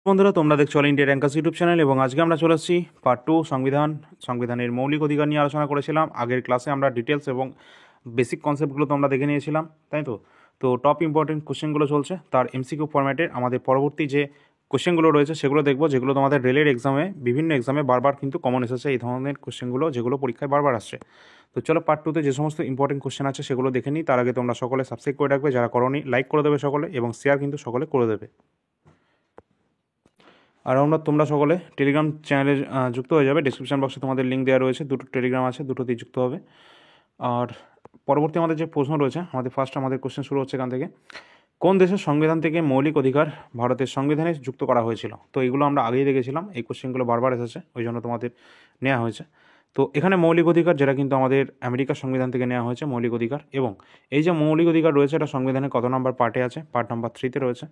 বন্ধুরা, তোমরা দেখছো all India rankers YouTube channel এবং আজকে আমরা চলে এসেছি পার্ট 2 সংবিধানের মৌলিক অধিকার নিয়ে আলোচনা করেছিলাম। আগের ক্লাসে আমরা ডিটেলস এবং বেসিক কনসেপ্টগুলো তো আমরা দেখে নিয়েছিলাম, তাই তো তো টপ ইম্পর্টেন্ট কোশ্চেনগুলো চলছে, তার এমসিকিউ ফরম্যাটের আমাদের পরবর্তী যে কোশ্চেনগুলো রয়েছে সেগুলো দেখবো, যেগুলো তোমাদের রেলের এক্সামে বিভিন্ন এক্সামে বারবার কিন্তু কমন এসেছে এই ধরনের কোশ্চেনগুলো, যেগুলো পরীক্ষায় বারবার আসছে। তো চলো পার্ট 2তে যে সমস্ত ইম্পর্টেন্ট কোশ্চেন আছে সেগুলো দেখে নিই। তার আগে তোমরা সকলে সাবস্ক্রাইব করে রাখবে, যারা করোনি লাইক করে দেবে সকলে, এবং শেয়ার কিন্তু সকলে করে দেবে। আর তোমরা সকলে টেলিগ্রাম চ্যানেলে যুক্ত হয়ে যাবে। ডিসক্রিপশন বক্সে তোমাদের লিঙ্ক দেওয়া রয়েছে, দুটো টেলিগ্রাম আছে, দুটোতেই যুক্ত হবে। আর পরবর্তী আমাদের যে প্রশ্ন রয়েছে, আমাদের কোশ্চেন শুরু হচ্ছে এখান থেকে। কোন দেশের সংবিধান থেকে মৌলিক অধিকার ভারতের সংবিধানে যুক্ত করা হয়েছিল? তো এইগুলো আমরা আগেই দেখেছিলাম, এই কোশ্চেনগুলো বারবার এসেছে, ওই জন্য তোমাদের নেওয়া হয়েছে। তো এখানে মৌলিক অধিকার, যেটা কিন্তু আমাদের আমেরিকার সংবিধান থেকে নেওয়া হয়েছে মৌলিক অধিকার, এবং এই যে মৌলিক অধিকার রয়েছে এটা সংবিধানের কত নম্বর পার্টে আছে? পার্ট নাম্বার 3-তে রয়েছে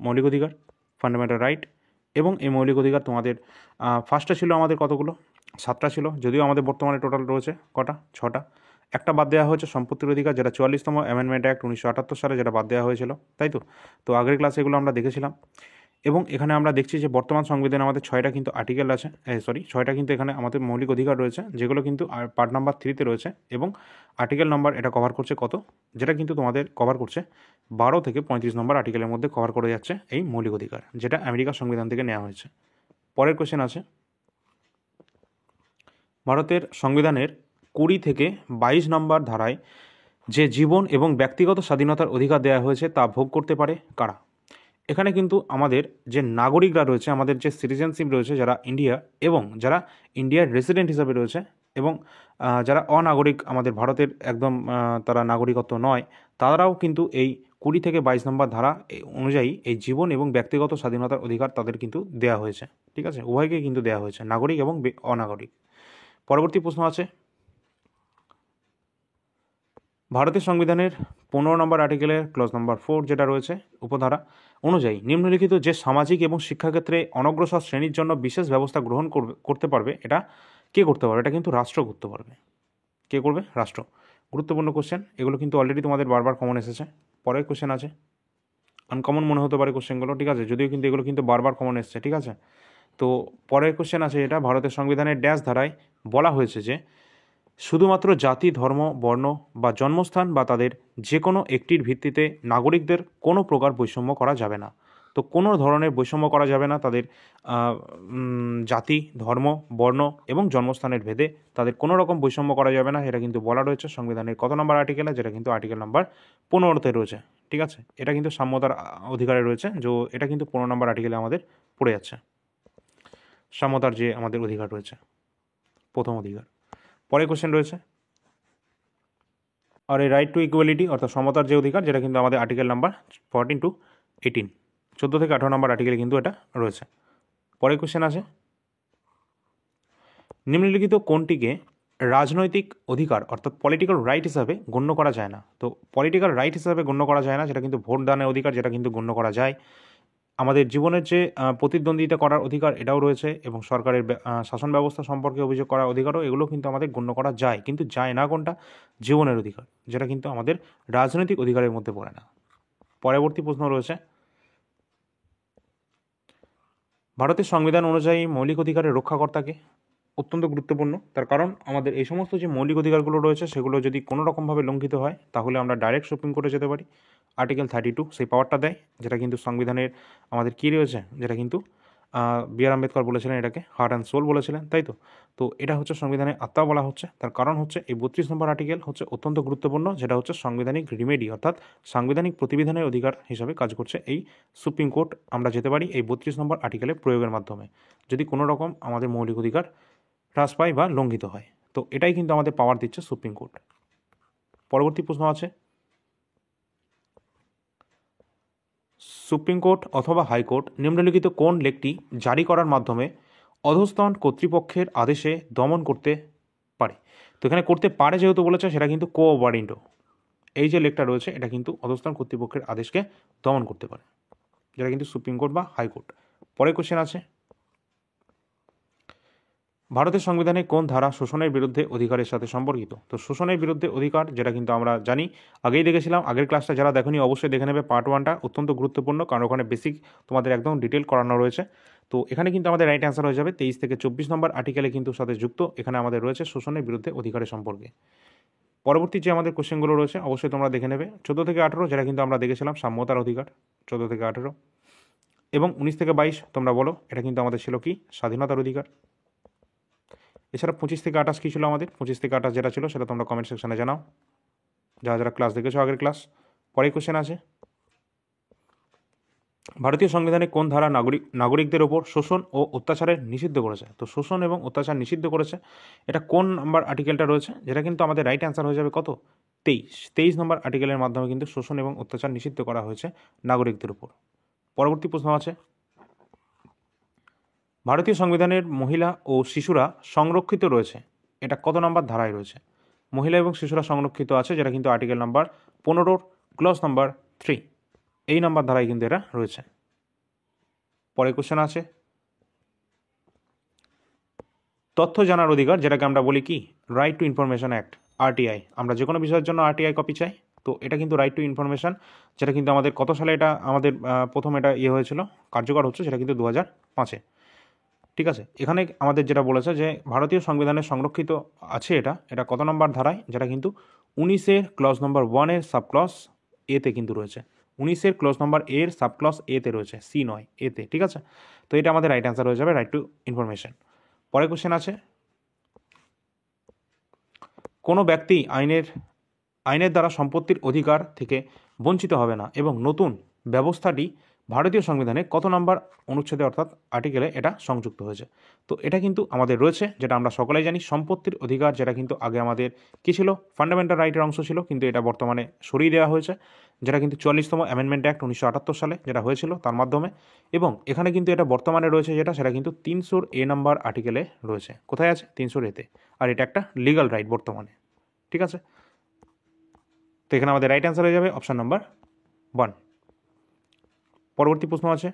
মৌলিক অধিকার, ফান্ডামেন্টাল রাইট। এবং এই মৌলিক অধিকার তোমাদের ফার্স্টে ছিল আমাদের কতগুলো? 7টা ছিল, যদিও আমাদের বর্তমানে টোটাল রয়েছে কটা? 6টা। একটা বাদ দেওয়া হয়েছে সম্পত্তির অধিকার, যেটা 44তম অ্যামেন্ডমেন্ট অ্যাক্ট 1978 সালে, যেটা বাদ দেওয়া হয়েছিল, তাই তো তো আগের ক্লাসে এগুলো আমরা দেখেছিলাম। এবং এখানে আমরা দেখছি যে বর্তমান সংবিধানে আমাদের 6টা কিন্তু আর্টিকেল আছে, 6টা কিন্তু এখানে আমাদের মৌলিক অধিকার রয়েছে, যেগুলো কিন্তু পার্ট নাম্বার 3-তে রয়েছে। এবং আর্টিকেল নাম্বার এটা কভার করছে কত? যেটা কিন্তু তোমাদের কভার করছে 12 থেকে 35 নম্বর আর্টিকেলের মধ্যে কভার করে যাচ্ছে এই মৌলিক অধিকার, যেটা আমেরিকার সংবিধান থেকে নেওয়া হয়েছে। পরের কোশ্চেন আছে, ভারতের সংবিধানের 20 থেকে 22 নম্বর ধারায় যে জীবন এবং ব্যক্তিগত স্বাধীনতার অধিকার দেওয়া হয়েছে তা ভোগ করতে পারে কারা? এখানে কিন্তু আমাদের যে নাগরিকরা রয়েছে, আমাদের যে সিটিজেনশিপ রয়েছে, যারা ইন্ডিয়া এবং যারা ইন্ডিয়ার রেসিডেন্ট হিসাবে রয়েছে, এবং যারা অনাগরিক, আমাদের ভারতের একদম তারা নাগরিকত্ব নয়, তারাও কিন্তু এই 20 থেকে 22 নম্বর ধারা অনুযায়ী এই জীবন এবং ব্যক্তিগত স্বাধীনতার অধিকার তাদের কিন্তু দেওয়া হয়েছে। ঠিক আছে, উভয়কেই কিন্তু দেওয়া হয়েছে, নাগরিক এবং অনাগরিক। পরবর্তী প্রশ্ন আছে, ভারতের সংবিধানের 15 নম্বর আর্টিকেলের ক্লজ নম্বর 4 যেটা রয়েছে উপধারা অনুযায়ী নিম্নলিখিত যে সামাজিক এবং শিক্ষাক্ষেত্রে অনগ্রসর শ্রেণীর জন্য বিশেষ ব্যবস্থা গ্রহণ করতে পারবে, এটা কে করতে পারবে? এটা কিন্তু রাষ্ট্র করতে পারবে। কে করবে? রাষ্ট্র। গুরুত্বপূর্ণ কোশ্চেন, এগুলো কিন্তু অলরেডি তোমাদের বারবার কমন এসেছে। পরের কোশ্চেন আছে, আনকমন মনে হতে পারে কোশ্চেনগুলো, ঠিক আছে, যদিও কিন্তু এগুলো কিন্তু বারবার কমন এসেছে, ঠিক আছে। তো পরের কোশ্চেন আছে, এটা ভারতের সংবিধানের ড্যাশ ধারায় বলা হয়েছে যে শুধুমাত্র জাতি, ধর্ম, বর্ণ বা জন্মস্থান বা তাদের যে কোনো একটির ভিত্তিতে নাগরিকদের কোনো প্রকার বৈষম্য করা যাবে না। তো কোনো ধরনের বৈষম্য করা যাবে না তাদের জাতি, ধর্ম, বর্ণ এবং জন্মস্থানের ভেদে তাদের কোনো রকম বৈষম্য করা যাবে না, এটা কিন্তু বলা রয়েছে সংবিধানের কত নম্বর আর্টিকেলে? যেটা কিন্তু আর্টিকেল নাম্বার 15-তে রয়েছে, ঠিক আছে। এটা কিন্তু সাম্যতার অধিকারে রয়েছে, যে এটা কিন্তু 15 নম্বর আর্টিকেলে আমাদের পড়ে যাচ্ছে, সাম্যতার যে আমাদের অধিকার রয়েছে, প্রথম অধিকার। পরে কোশ্চেন রয়েছে, আর এই রাইট টু ইকুয়ালিটি অর্থাৎ সমতার যে অধিকার, যেটা কিন্তু আমাদের আর্টিকেল নাম্বার 14 to 18, 14 থেকে 18 নম্বর আর্টিকেলে কিন্তু এটা রয়েছে। পরে কোশ্চেন আছে, নিম্নলিখিত কোনটিকে রাজনৈতিক অধিকার অর্থাৎ পলিটিক্যাল রাইট হিসাবে গণ্য করা যায় না? তো পলিটিক্যাল রাইট হিসাবে গণ্য করা যায় না, যেটা কিন্তু ভোট দানের অধিকার, যেটা কিন্তু গণ্য করা যায়। আমাদের জীবনের যে প্রতিদ্বন্দ্বিতা করার অধিকার, এটাও রয়েছে, এবং সরকারের শাসন ব্যবস্থা সম্পর্কে অভিযোগ করার অধিকারও, এগুলো কিন্তু আমাদের গণ্য করা যায়, কিন্তু যায় না কোনটা? জীবনের অধিকার, যেটা কিন্তু আমাদের রাজনৈতিক অধিকারের মধ্যে পড়ে না। পরবর্তী প্রশ্ন রয়েছে, ভারতের সংবিধান অনুযায়ী মৌলিক অধিকারের রক্ষাকর্তাকে? অত্যন্ত গুরুত্বপূর্ণ, তার কারণ আমাদের এই সমস্ত যে মৌলিক অধিকারগুলো রয়েছে সেগুলো যদি কোনো রকমভাবে লঙ্ঘিত হয়, তাহলে আমরা ডাইরেক্ট সুপ্রিম কোর্টে যেতে পারি। আর্টিকেল 32 সেই পাওয়ারটা দেয়, যেটা কিন্তু সংবিধানের আমাদের কী রয়েছে, যেটা কিন্তু বি.আর. আম্বেদকর বলেছিলেন, এটাকে হার্ট অ্যান্ড সোল বলেছিলেন, তাই তো তো এটা হচ্ছে সংবিধানের আত্মা বলা হচ্ছে। তার কারণ হচ্ছে এই 32 নম্বর আর্টিকেল হচ্ছে অত্যন্ত গুরুত্বপূর্ণ, যেটা হচ্ছে সাংবিধানিক রিমেডি অর্থাৎ সাংবিধানিক প্রতিবিধানের অধিকার হিসাবে কাজ করছে। এই সুপ্রিম কোর্ট আমরা যেতে পারি এই 32 নম্বর আর্টিকেলের প্রয়োগের মাধ্যমে, যদি কোনো রকম আমাদের মৌলিক অধিকার হ্রাস পায় বা লঙ্ঘিত হয়। তো এটাই কিন্তু আমাদের পাওয়ার দিচ্ছে সুপ্রিম কোর্ট। পরবর্তী প্রশ্ন আছে, সুপ্রিম কোর্ট অথবা হাইকোর্ট নিম্নলিখিত কোন লেখটি জারি করার মাধ্যমে অধস্তন কর্তৃপক্ষের আদেশে দমন করতে পারে? তো এখানে করতে পারে যেহেতু বলেছে, সেটা কিন্তু কো ওভারিন্টো, এই যে লেখটা রয়েছে এটা কিন্তু অধস্তন কর্তৃপক্ষের আদেশকে দমন করতে পারে, যেটা কিন্তু সুপ্রিম কোর্ট বা হাইকোর্ট। পরের কোশ্চেন আছে, ভারতের সংবিধানে কোন ধারা শোষণের বিরুদ্ধে অধিকারের সাথে সম্পর্কিত? তো শোষণের বিরুদ্ধে অধিকার, যেটা কিন্তু আমরা জানি, আগেই দেখেছিলাম। আগের ক্লাসটা যারা দেখোনি অবশ্যই দেখে নেবে, পার্ট 1টা অত্যন্ত গুরুত্বপূর্ণ, কারণ ওখানে বেসিক তোমাদের একদম ডিটেল করানো রয়েছে। তো এখানে কিন্তু আমাদের রাইট অ্যান্সার হয়ে যাবে 23 থেকে 24 নম্বর আর্টিকেলে কিন্তু সাথে যুক্ত এখানে আমাদের রয়েছে শোষণের বিরুদ্ধে অধিকারের সম্পর্কে। পরবর্তী যে আমাদের কোশ্চেনগুলো রয়েছে অবশ্যই তোমরা দেখে নেবে। 14 থেকে 18 যেটা কিন্তু আমরা দেখেছিলাম সাম্যতার অধিকার, 14 থেকে 18, এবং 19 থেকে 22 তোমরা বলো, এটা কিন্তু আমাদের ছিল কি স্বাধীনতার অধিকার। এছাড়া 25 থেকে 28 কী ছিল আমাদের? 25 থেকে 28 যেটা ছিল সেটা তোমরা কমেন্ট সেকশনে জানাও, যারা যারা ক্লাস দেখেছো আগের ক্লাস। পরে কোশ্চেন আছে, ভারতীয় সংবিধানে কোন ধারা নাগরিকদের ওপর শোষণ ও অত্যাচারের নিষিদ্ধ করেছে? তো শোষণ এবং অত্যাচার নিষিদ্ধ করেছে, এটা কোন নাম্বার আর্টিকেলটা রয়েছে? যেটা কিন্তু আমাদের রাইট অ্যান্সার হয়ে যাবে কত? 23 নম্বর আর্টিকেলের মাধ্যমে কিন্তু শোষণ এবং অত্যাচার নিষিদ্ধ করা হয়েছে নাগরিকদের উপর। পরবর্তী প্রশ্ন আছে, ভারতীয় সংবিধানের মহিলা ও শিশুরা সংরক্ষিত রয়েছে, এটা কত নম্বর ধারায় রয়েছে? মহিলা এবং শিশুরা সংরক্ষিত আছে, যেটা কিন্তু আর্টিকেল নাম্বার 15 ক্লজ নাম্বার 3, এই নাম্বার ধারায় কিন্তু এটা রয়েছে। পরে কোশ্চেন আছে, তথ্য জানার অধিকার, যেটাকে আমরা বলি কি right to information act, RTI। আমরা যে কোনো বিষয়ের জন্য RTI কপি চাই, তো এটা কিন্তু রাইট টু ইনফরমেশন, যেটা কিন্তু আমাদের কত সালে এটা আমাদের প্রথম এটা হয়েছিল, কার্যকর হচ্ছে, সেটা কিন্তু 2005-এ। ঠিক আছে, এখানে আমাদের যেটা বলেছে যে ভারতীয় সংবিধানে সংরক্ষিত আছে, এটা কত নম্বর ধারায়? যেটা কিন্তু 19-এর ক্লজ নম্বর 1-এর সাবক্লজ এতে কিন্তু রয়েছে। 19-এর ক্লজ নম্বর এর সাবক্লজ এতে রয়েছে, সি নয়, এতে। ঠিক আছে, তো এটা আমাদের রাইট অ্যান্সার হয়ে যাবে রাইট টু ইনফরমেশন। পরে কোশ্চেন আছে, কোনো ব্যক্তি আইনের দ্বারা সম্পত্তির অধিকার থেকে বঞ্চিত হবে না এবং নতুন ব্যবস্থাটি ভারতীয় সংবিধানে কত নম্বর অনুচ্ছেদে অর্থাৎ আর্টিকেলে এটা সংযুক্ত হয়েছে? তো এটা কিন্তু আমাদের রয়েছে, যেটা আমরা সকলেই জানি, সম্পত্তির অধিকার, যেটা কিন্তু আগে আমাদের কী ছিল, ফান্ডামেন্টাল রাইটের অংশ ছিল, কিন্তু এটা বর্তমানে সরিয়ে দেওয়া হয়েছে, যেটা কিন্তু 44তম অ্যামেন্ডমেন্ট অ্যাক্ট 1978 সালে যেটা হয়েছিল তার মাধ্যমে। এবং এখানে কিন্তু এটা বর্তমানে রয়েছে যেটা, সেটা কিন্তু 300A নম্বর আর্টিকেলে রয়েছে। কোথায় আছে? 300A-তে। আর এটা একটা লিগাল রাইট বর্তমানে। ঠিক আছে, তো এখানে আমাদের রাইট অ্যান্সার হয়ে যাবে অপশান নাম্বার 1। পরবর্তী প্রশ্ন আছে,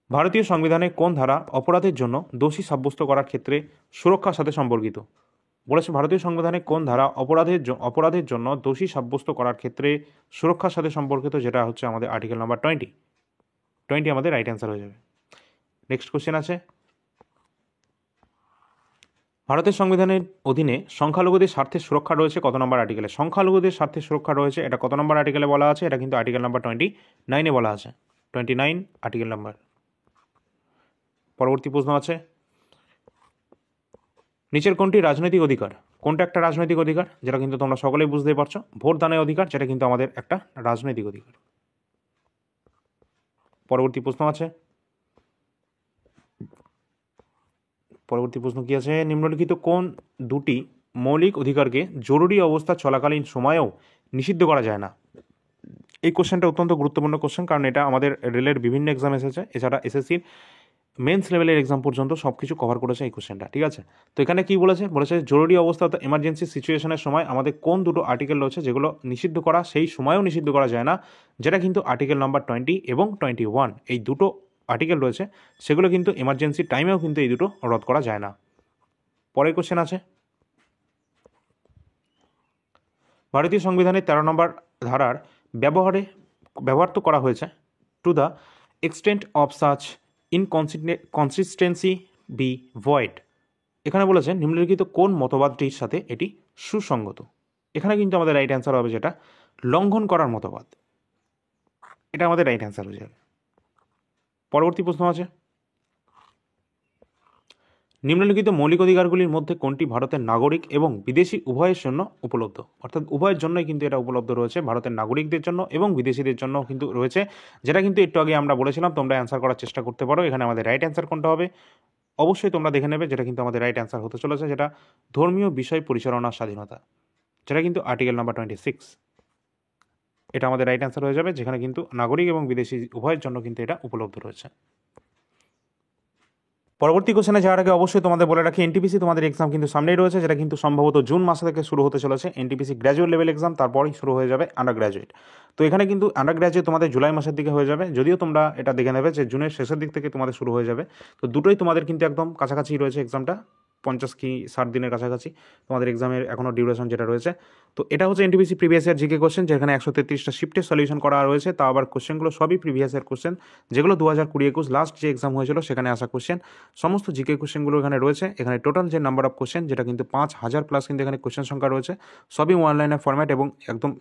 ভারতীয় সংবিধানে কোন ধারা অপরাধের জন্য দোষী সাব্যস্ত করার ক্ষেত্রে সুরক্ষার সাথে সম্পর্কিত? বলেছে ভারতীয় সংবিধানে কোন ধারা অপরাধের জন্য দোষী সাব্যস্ত করার ক্ষেত্রে সুরক্ষার সাথে সম্পর্কিত, যেটা হচ্ছে আমাদের আর্টিকেল নাম্বার 20 আমাদের রাইট অ্যান্সার হয়ে যাবে। নেক্সট কোশ্চেন আছে, ভারতের সংবিধানের অধীনে সংখ্যালঘুদের স্বার্থের সুরক্ষা রয়েছে কত নম্বর আর্টিকেলে? সংখ্যালঘুদের স্বার্থের সুরক্ষা রয়েছে, এটা কত নম্বর আর্টিকেলে বলা আছে? এটা কিন্তু আর্টিকেল নাম্বার 29-এ বলা আছে, 29 আর্টিকেল নাম্বার। পরবর্তী প্রশ্ন আছে, নিচের কোনটি রাজনৈতিক অধিকার? কোনটা একটা রাজনৈতিক অধিকার? যেটা কিন্তু তোমরা সকলেই বুঝতেই পারছো, ভোট দানের অধিকার, যেটা কিন্তু আমাদের একটা রাজনৈতিক অধিকার। পরবর্তী প্রশ্ন আছে, কি আছে, নিম্নলিখিত কোন দুটি মৌলিক অধিকারকে জরুরি অবস্থা চলাকালীন সময়েও নিষিদ্ধ করা যায় না? এই কোশ্চেনটা অত্যন্ত গুরুত্বপূর্ণ কোশ্চেন, কারণ এটা আমাদের রেলের বিভিন্ন এক্সাম এসেছে, এছাড়া SSCর মেন্স লেভেলের এক্সাম পর্যন্ত সব কিছু কভার করেছে এই কোশ্চেনটা। ঠিক আছে, তো এখানে কি বলেছে? জরুরি অবস্থা অর্থাৎ এমার্জেন্সি সিচুয়েশনের সময় আমাদের কোন দুটো আর্টিকেল রয়েছে যেগুলো নিষিদ্ধ করা সেই সময়েও নিষিদ্ধ করা যায় না, যেটা কিন্তু আর্টিকেল নাম্বার 20 এবং 21, এই দুটো আর্টিকেল রয়েছে, সেগুলো কিন্তু এমার্জেন্সি টাইমেও কিন্তু এই দুটো রদ করা যায় না। পরের কোশ্চেন আছে, ভারতীয় সংবিধানের 13 নম্বর ধারার ব্যবহার তো করা হয়েছে, to the extent of such inconsistency be void. এখানে বলেছে নিম্নলিখিত কোন মতবাদটির সাথে এটি সুসঙ্গত? এখানে কিন্তু আমাদের রাইট অ্যান্সার হবে যেটা লঙ্ঘন করার মতবাদ, এটা আমাদের রাইট অ্যান্সার হয়ে যাবে। পরবর্তী প্রশ্ন আছে, নিম্নলিখিত মৌলিক অধিকারগুলির মধ্যে কোনটি ভারতের নাগরিক এবং বিদেশি উভয়ের জন্য উপলব্ধ? অর্থাৎ উভয়ের জন্যই কিন্তু এটা উপলব্ধ রয়েছে, ভারতের নাগরিকদের জন্য এবং বিদেশিদের জন্য কিন্তু রয়েছে, যেটা কিন্তু একটু আগে আমরা বলেছিলাম, তোমরা অ্যান্সার করার চেষ্টা করতে পারো। এখানে আমাদের রাইট অ্যান্সার কোনটা হবে অবশ্যই তোমরা দেখে নেবে, যেটা কিন্তু আমাদের রাইট অ্যান্সার হতে চলেছে, যেটা ধর্মীয় বিষয় পরিচালনার স্বাধীনতা, যেটা কিন্তু আর্টিকেল নাম্বার 26, এটা আমাদের রাইট অ্যান্সার হয়ে যাবে, যেখানে কিন্তু নাগরিক এবং বিদেশি উভয়ের জন্য কিন্তু এটা উপলব্ধ রয়েছে। পরবর্তী কোশ্চেনে যাওয়ার আগে অবশ্যই তোমাদের বলে রাখি এনটিপিসি তোমাদের এক্সাম কিন্তু সামনেই রয়েছে, যেটা কিন্তু সম্ভবত জুন মাসে থেকে শুরু হতে চলেছে। এনটিপিসি গ্র্যাজুয়েট লেভেল এক্সাম, তারপরেই শুরু হয়ে যাবে আন্ডার গ্র্যাজুয়েট। তো এখানে কিন্তু আন্ডার গ্র্যাজুয়েট তোমাদের জুলাই মাসের দিকে হয়ে যাবে, যদিও তোমরা এটা দেখে নেবে যে জুনের শেষের দিক থেকে তোমাদের শুরু হয়ে যাবে। তো দুটোই তোমাদের কিন্তু একদম কাছাকাছি রয়েছে এক্সামটা, 50 কি 60 দিনের কাছাকাছি তোমাদের এক্সামের এখনও ডিউরেশন যেটা রয়েছে। তো এটা হচ্ছে NTPC previous year GK question, যেখানে 133টা শিফটের সলিউশন করা রয়েছে। তা আবার কোশ্চেনগুলো সবই প্রিভিয়াস ইয়ার কোশ্চেন, যেগুলো 2020-21 লাস্ট যে এক্সাম হয়েছিল সেখানে আসা কোশ্চেন। সমস্ত জিকে কোশ্চেনগুলো এখানে রয়েছে। এখানে টোটাল যে নাম্বার অফ কোশ্চেন, যেটা কিন্তু 5000 প্লাস কিন্তু এখানে কোশ্চেন সংখ্যা রয়েছে, সবই ওয়ান লাইনের ফরম্যাট এবং একদম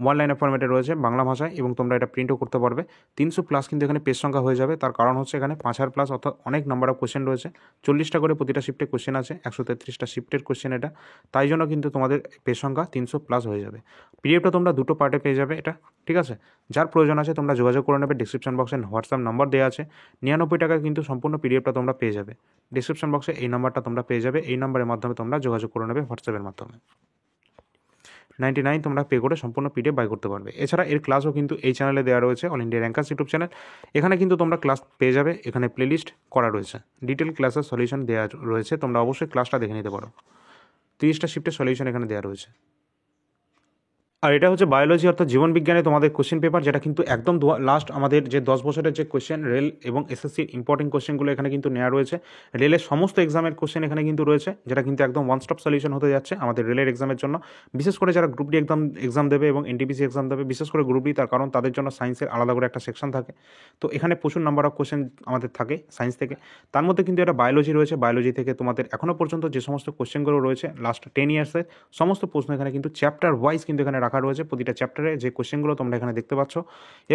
ওয়ান লাইনের ফরম্যাটে রয়েছে বাংলা ভাষায়, এবং তোমরা এটা প্রিন্টও করতে পারবে। 300 প্লাস কিন্তু এখানে পেজ সংখ্যা হয়ে যাবে। তার কারণ হচ্ছে এখানে 5000 প্লাস, অর্থাৎ অনেক নাম্বার অফ কোশ্চেন রয়েছে। 40টা করে প্রতিটা শিফটে কোশ্চেন আছে, 133টা শিফটের কোশ্চেন এটা। তাই জন্য কিন্তু তোমাদের পেজ সংখ্যা 300 প্লাস হয়ে যাবে। পিডিএফটা তোমরা দুটো পার্টে পেয়ে যাবে এটা, ঠিক আছে। যার প্রয়োজন আছে তোমরা যোগাযোগ করে নেবে, ডিসক্রিপশন বক্সে হোয়াটসঅ্যাপ নাম্বার দেওয়া আছে। 99 টাকায় কিন্তু সম্পূর্ণ পিডিএফটা তোমরা পেয়ে যাবে। ডিসক্রিপশন বক্সে এই নাম্বারটা তোমরা পেয়ে যাবে, এই নাম্বারের মাধ্যমে তোমরা যোগাযোগ করে নেবে হোয়াটসঅ্যাপের মাধ্যমে। 99 তোমরা পে করে সম্পূর্ণ পিডিএফ বাই করতে পারবে। এছাড়া এর ক্লাসও কিন্তু এই চ্যানেলে দেওয়া রয়েছে, all India rankers YouTube channel. এখানে কিন্তু তোমরা ক্লাস পেয়ে যাবে, এখানে প্লেলিস্ট করা রয়েছে, ডিটেল ক্লাসের সলিউশন দেওয়া রয়েছে, তোমরা অবশ্যই ক্লাসটা দেখে নিতে পারো। 30টা শিফটের সলিউশন এখানে দেওয়া রয়েছে। আর এটা হচ্ছে বায়োলজি অর্থাৎ জীবনবিজ্ঞানে তোমাদের কোশ্চেন পেপার, যেটা কিন্তু একদম লাস্ট আমাদের যে 10 বছরের যে কোশ্চেন রেল এবং এসএসসির ইম্পর্টেন্ট কোশ্চেনগুলো এখানে কিন্তু নেওয়া রয়েছে। রেলের সমস্ত এক্সামের কোশ্চেন এখানে কিন্তু রয়েছে, যেটা কিন্তু একদম ওয়ান স্টপ সলিউশন হতে যাচ্ছে আমাদের রেলের এক্সামের জন্য। বিশেষ করে যারা গ্রুপ ডি এক্সাম দেবে এবং এনটিপিসি এক্সাম দেবে, বিশেষ করে গ্রুপ ডি, তার কারণ তাদের জন্য সায়েন্সের আলাদা করে একটা সেকশন থাকে। তো এখানে প্রচুর নাম্বার অফ কোশ্চেন আমাদের থাকে সায়েন্স থেকে। তার মধ্যে কিন্তু একটা বায়োলজি রয়েছে, বায়োলজি থেকে তোমাদের এখনও পর্যন্ত যে সমস্ত কোশ্চেনগুলো রয়েছে লাস্ট 10 ইয়ার্সের সমস্ত প্রশ্ন এখানে কিন্তু চ্যাপ্টার ওয়াইজ কিন্তু এখানে রাখা রয়েছে। প্রতিটা চ্যাপ্টারে যে কোশ্চেনগুলো তোমরা এখানে দেখতে পাচ্ছ,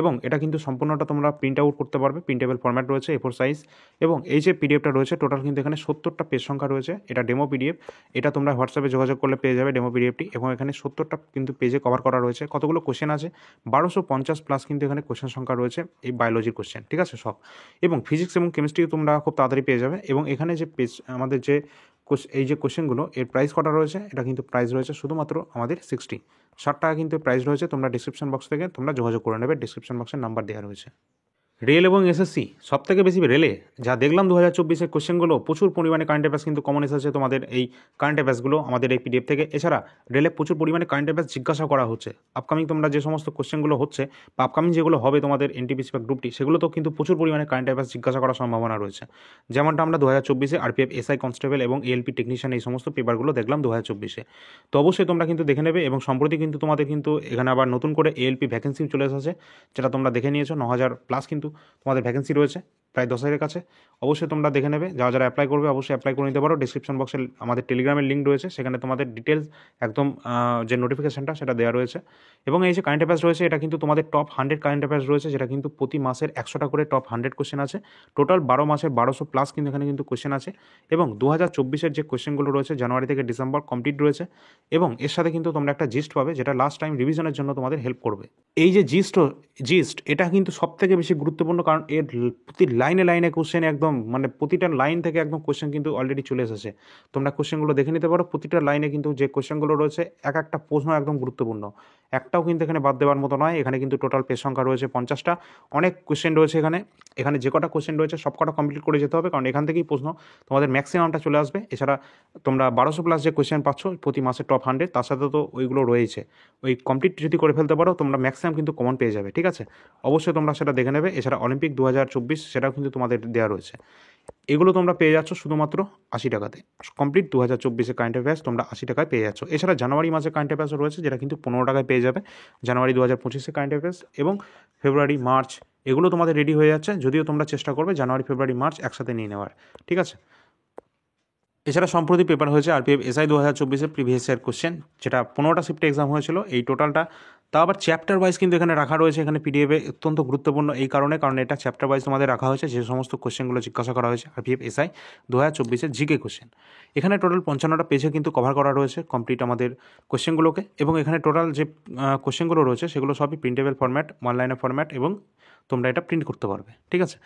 এবং এটা কিন্তু সম্পূর্ণটা তোমরা প্রিন্ট আউট করতে পারবে, প্রিন্টেবল ফরম্যাট রয়েছে, A4 সাইজ। এবং এই যে পিডিএফটা রয়েছে টোটাল কিন্তু এখানে 70টা পেজ সংখ্যা রয়েছে। এটা ডেমো পিডিএফ, এটা তোমরা হোয়াটসঅ্যাপে যোগাযোগ করলে পেয়ে যাবে ডেমো পিডিএফটি। এবং এখানে 70টা কিন্তু পেজে কভার করা রয়েছে। কতগুলো কোশ্চেন আছে? 1250 প্লাস কিন্তু এখানে কোশ্চেন সংখ্যা রয়েছে এই বায়োলজির কোশ্চেন, ঠিক আছে সব। এবং ফিজিক্স এবং কেমিস্ট্রি তোমরা খুব তাড়াতাড়ি পেয়ে যাবে। এবং এখানে যে পেজ আমাদের যে এই যে কোশ্চেনগুলো, এর প্রাইস কটা রয়েছে, এটা কিন্তু প্রাইস রয়েছে শুধুমাত্র আমাদের 60 টাকা কিন্তু প্রাইস রয়েছে। তোমরা ডিসক্রিপশন বক্স থেকে তোমরা যোগাযোগ করে নেবে, ডিসক্রিপশন বক্সের নাম্বার দেওয়া রয়েছে। রেল এবং এসএসসি সব থেকে বেশি রেলে যা দেখলাম 2024-এর কোশ্চেনগুলো প্রচুর পরিমাণে কারেন্ট অ্যাফেয়ার্স কিন্তু কমন এসেছে তোমাদের এই কারেন্ট অ্যাফেয়ার্সগুলো আমাদের এই পিডিএফ থেকে। এছাড়া রেলে প্রচুর পরিমাণে কারেন্ট অ্যাফেয়ার্স জিজ্ঞাসা করা হচ্ছে। আপকামিং তোমরা যে সমস্ত কোশ্চেনগুলো হচ্ছে বা আপকামিং যেগুলো হবে তোমাদের এনটিপিসি বা গ্রুপটি, সেগুলোতেও কিন্তু প্রচুর পরিমাণে কারেন্ট অ্যাফেয়ার্স জিজ্ঞাসা করার সম্ভাবনা রয়েছে। যেমনটা আমরা 2024-এ আরপিএফ, এসআই কনস্টেবল এবং এএলপি টেকনিশিয়ান এই সমস্ত পেপারগুলো দেখলাম 2024-এ। তো অবশ্যই তোমরা কিন্তু দেখে নেবে। এবং সম্প্রতি কিন্তু তোমাদের কিন্তু এখানে আবার নতুন করে এএলপি ভ্যাকেন্সিও চলে এসেছে, যেটা তোমরা দেখে নিয়েছো। 9000 প্লাস কিন্তু তোমাদের ভ্যাকেন্সি রয়েছে, প্রায় 10,000-এর কাছে। অবশ্যই তোমরা দেখে নেবে, যারা যারা অ্যাপ্লাই করবে অবশ্যই অ্যাপ্লাই করে নিতে পারো। ডিসক্রিপশন বক্সে আমাদের টেলিগ্রামের লিঙ্ক রয়েছে, সেখানে তোমাদের ডিটেলস একদম যে নোটিফিকেশনটা সেটা দেওয়া রয়েছে। এবং এই যে কারেন্ট অ্যাফেয়ার্স রয়েছে, এটা কিন্তু তোমাদের টপ 100 কারেন্ট অ্যাফেয়ার্স রয়েছে, যেটা কিন্তু প্রতি মাসের 100টা করে টপ 100 কোশ্চেন আছে। টোটাল 12 মাসে 1200 প্লাস কিন্তু এখানে কিন্তু কোশ্চেন আছে। এবং 2024-এর যে কোশ্চেনগুলো রয়েছে জানুয়ারি থেকে ডিসেম্বর কমপ্লিট রয়েছে। এবং এর সাথে কিন্তু তোমরা একটা জিস্ট পাবে, যেটা লাস্ট টাইম রিভিশনের জন্য তোমাদের হেল্প করবে। এই যে জিস্ট এটা কিন্তু সব থেকে বেশি গুরুত্বপূর্ণ, কারণ এর প্রতি লাইনে লাইনে কোশ্চেন একদম মানে প্রতিটা লাইন থেকে একদম কোশ্চেন কিন্তু অলরেডি চলে এসেছে। তোমরা কোশ্চেনগুলো দেখে নিতে পারো। প্রতিটা লাইনে কিন্তু যে কোশ্চেনগুলো রয়েছে এক একটা প্রশ্ন একদম গুরুত্বপূর্ণ, একটাও কিন্তু এখানে বাদ দেওয়ার মতো নয়। এখানে কিন্তু টোটাল পেজ সংখ্যা রয়েছে 50টা। অনেক কোশ্চেন রয়েছে এখানে যে কটা কোশ্চেন রয়েছে সব কটা কমপ্লিট করে যেতে হবে, কারণ এখান থেকেই প্রশ্ন তোমাদের ম্যাক্সিমামটা চলে আসবে। এছাড়া তোমরা 1200 প্লাস যে কোশ্চেন পাচ্ছ প্রতি মাসে টপ 100, তার সাথে তো ওইগুলো রয়েছে। ওই কমপ্লিট যদি করে ফেলতে পারো তোমরা ম্যাক্সিমাম কিন্তু কমন পেয়ে যাবে, ঠিক আছে। অবশ্যই তোমরা সেটা দেখে নেবে। এছাড়া অলিম্পিক 2024 সেটাও কিন্তু তোমাদের দেওয়া রয়েছে। এগুলো তোমরা পেয়ে যাচ্ছ শুধুমাত্র 80 টাকাতে। কমপ্লিট 2024-এ কারেন্ট অ্যাফেয়ার্স তোমরা 80 টাকায় পেয়ে যাচ্ছ। এছাড়া জানুয়ারি মাসে কারেন্ট অ্যাফেয়ার্সও রয়েছে, যেটা কিন্তু 15 টাকায় পেয়ে যাবে। জানুয়ারি 2025-এ কারেন্ট অ্যাফেয়ার্স এবং ফেব্রুয়ারি, মার্চ এগুলো তোমাদের রেডি হয়ে যাচ্ছে, যদিও তোমরা চেষ্টা করবে জানুয়ারি, ফেব্রুয়ারি, মার্চ একসাথে নিয়ে নেওয়ার, ঠিক আছে। এছাড়া সম্প্রতি পেপার হয়েছে আরপিএফ এসআই 2024-এর প্রিভিয়াস ইয়ার কোশ্চেন, যেটা 15টা শিফটে এক্সাম হয়েছিল। এই টোটালটা তা আবার চ্যাপ্টার ওয়াইজ কিন্তু এখানে রাখা রয়েছে। এখানে পিডিএফে অত্যন্ত গুরুত্বপূর্ণ এই কারণ এটা চ্যাপ্টার ওয়াইজ তোমাদের রাখা হয়েছে, যে সমস্ত কোশ্চেনগুলো জিজ্ঞাসা করা হয়েছে আরপিএফ এসআই 2024-এর জিকে কোশ্চেন। এখানে টোটাল 55টা পেজে কিন্তু কভার করা রয়েছে কমপ্লিট আমাদের কোশ্চেনগুলোকে। এবং এখানে টোটাল যে কোশ্চেনগুলো রয়েছে সেগুলো সবই প্রিন্টেবল ফরম্যাট, ওয়ান লাইনের ফরম্যাট, এবং তোমরা এটা প্রিন্ট করতে পারবে, ঠিক আছে।